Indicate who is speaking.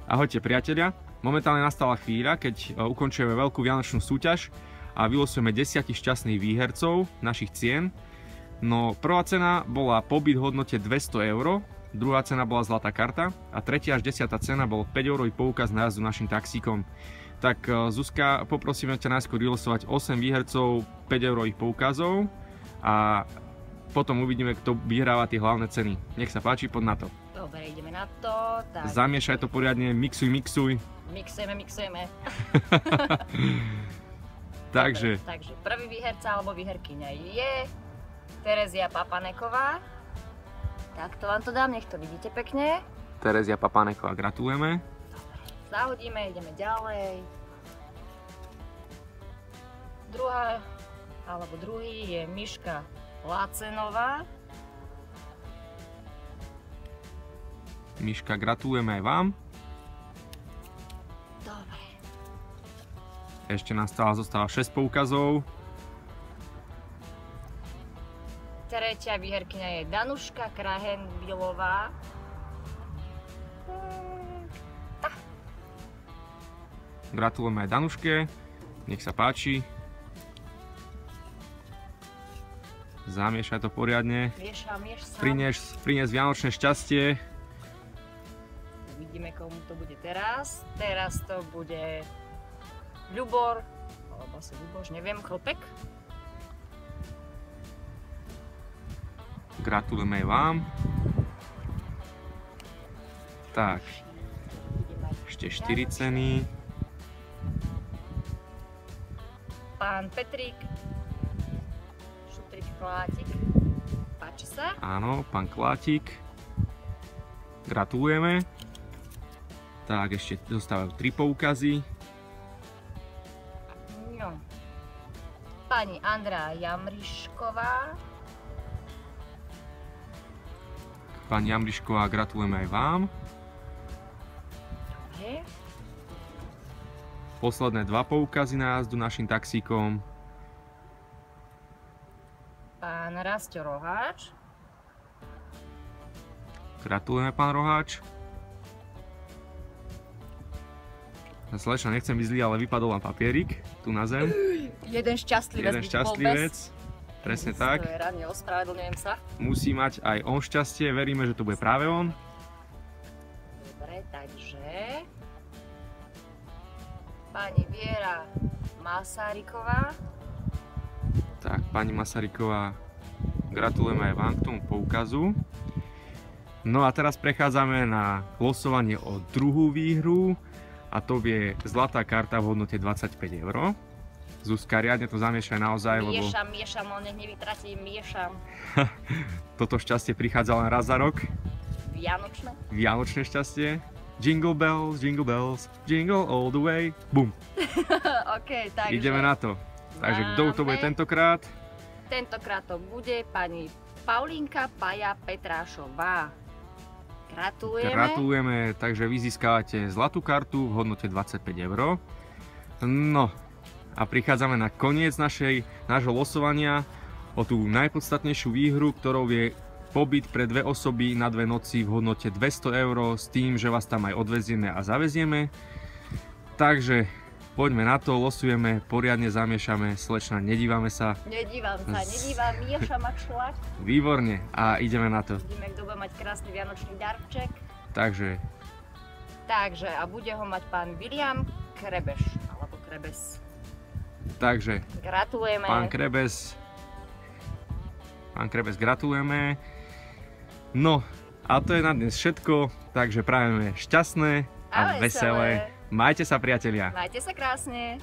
Speaker 1: Ahojte priatelia, momentálne nastala chvíľa, keď ukončujeme veľkú vianočnú súťaž a vylosujeme 10 šťastných výhercov našich cien. No prvá cena bola pobyt v hodnote 200 €, druhá cena bola zlatá karta a tretia až 10. cena bol 5 € poukaz na jazdu našim taxíkom. Tak Zuzka, poprosíme ťa najskôr vylosovať 8 výhercov 5 € poukazov a potom uvidíme, kto vyhráva tie hlavné ceny. Nech sa páči, poď na to.
Speaker 2: Dobre, ideme na to. Tak.
Speaker 1: Zamiešaj to poriadne, mixuj.
Speaker 2: Mixujeme.
Speaker 1: Takže
Speaker 2: prvý výherca alebo výherkyňa je Terezia Papaneková. Tak to vám to dám, nech to vidíte pekne.
Speaker 1: Terezia Papaneková, gratulujeme.
Speaker 2: Dobre, zahodíme, ideme ďalej. Druhý je Miška Lacenová.
Speaker 1: Miška, gratulujeme aj vám.
Speaker 2: Dobre.
Speaker 1: Ešte nás zostáva 6 poukazov.
Speaker 2: Tretia výherkyňa je Danuška Krahenbilová.
Speaker 1: Gratulujeme aj Danuške. Nech sa páči. Zamiešaj to poriadne.
Speaker 2: Miešam.
Speaker 1: Prinies vianočné šťastie.
Speaker 2: Vidíme, komu to bude teraz. Teraz to bude Ľubor, alebo asi Ľuboš, neviem, Chlpek.
Speaker 1: Gratulujeme aj vám. Tak, ešte 4 ceny.
Speaker 2: Pán Petrík, Šutrič Klátik, páči sa?
Speaker 1: Áno, pán Klátik. Gratulujeme. Tak, ešte zostávajú 3 poukazy.
Speaker 2: No. Pani Andrea Jamrišková.
Speaker 1: Pani Jamrišková, gratulujeme aj vám.
Speaker 2: Dobre.
Speaker 1: Posledné 2 poukazy na jazdu našim taxíkom.
Speaker 2: Pán Rasťo Roháč.
Speaker 1: Gratulujeme, pán Roháč. Slečna, nechcem byť zlý, ale vypadol vám papierik tu na zem.
Speaker 2: Jeden šťastlivec.
Speaker 1: Presne tak.
Speaker 2: Radne, ospravedlňujem sa.
Speaker 1: Musí mať aj on šťastie, veríme, že to bude práve on.
Speaker 2: Dobre, takže pani Viera Masaryková.
Speaker 1: Tak, pani Masaryková, gratulujeme aj vám k tomu poukazu. No a teraz prechádzame na losovanie o druhú výhru. A to je zlatá karta v hodnote 25 €. Zuzka, riadne to zamiešaj naozaj, lebo...
Speaker 2: Miešam, on nech nevytratí, miešam.
Speaker 1: Toto šťastie prichádza len raz za rok.
Speaker 2: Vianočné.
Speaker 1: Vianočné šťastie. Jingle bells, jingle all the way. Bum.
Speaker 2: OK, takže...
Speaker 1: Ideme na to. Takže kto to bude tentokrát?
Speaker 2: Tentokrát to bude pani Paulínka Paja Petrášová.
Speaker 1: Gratulujeme, takže vy získavate zlatú kartu v hodnote 25 €. No a prichádzame na koniec nášho losovania o tú najpodstatnejšiu výhru, ktorou je pobyt pre 2 osoby na 2 noci v hodnote 200 € s tým, že vás tam aj odvezieme a zavezieme. Takže poďme na to, losujeme, poriadne zamiešame, slečna, nedívame sa.
Speaker 2: Nedívam, miešam a šlak.
Speaker 1: Výborne, a ideme na to.
Speaker 2: Vidíme, kto bude mať krásny vianočný darček.
Speaker 1: Takže,
Speaker 2: a bude ho mať pán William Krebeš, alebo Krebes.
Speaker 1: Takže,
Speaker 2: gratulujeme.
Speaker 1: Pán Krebes, gratulujeme. No, a to je na dnes všetko, takže prajeme šťastné a veselé. Majte sa, priatelia.
Speaker 2: Majte sa krásne.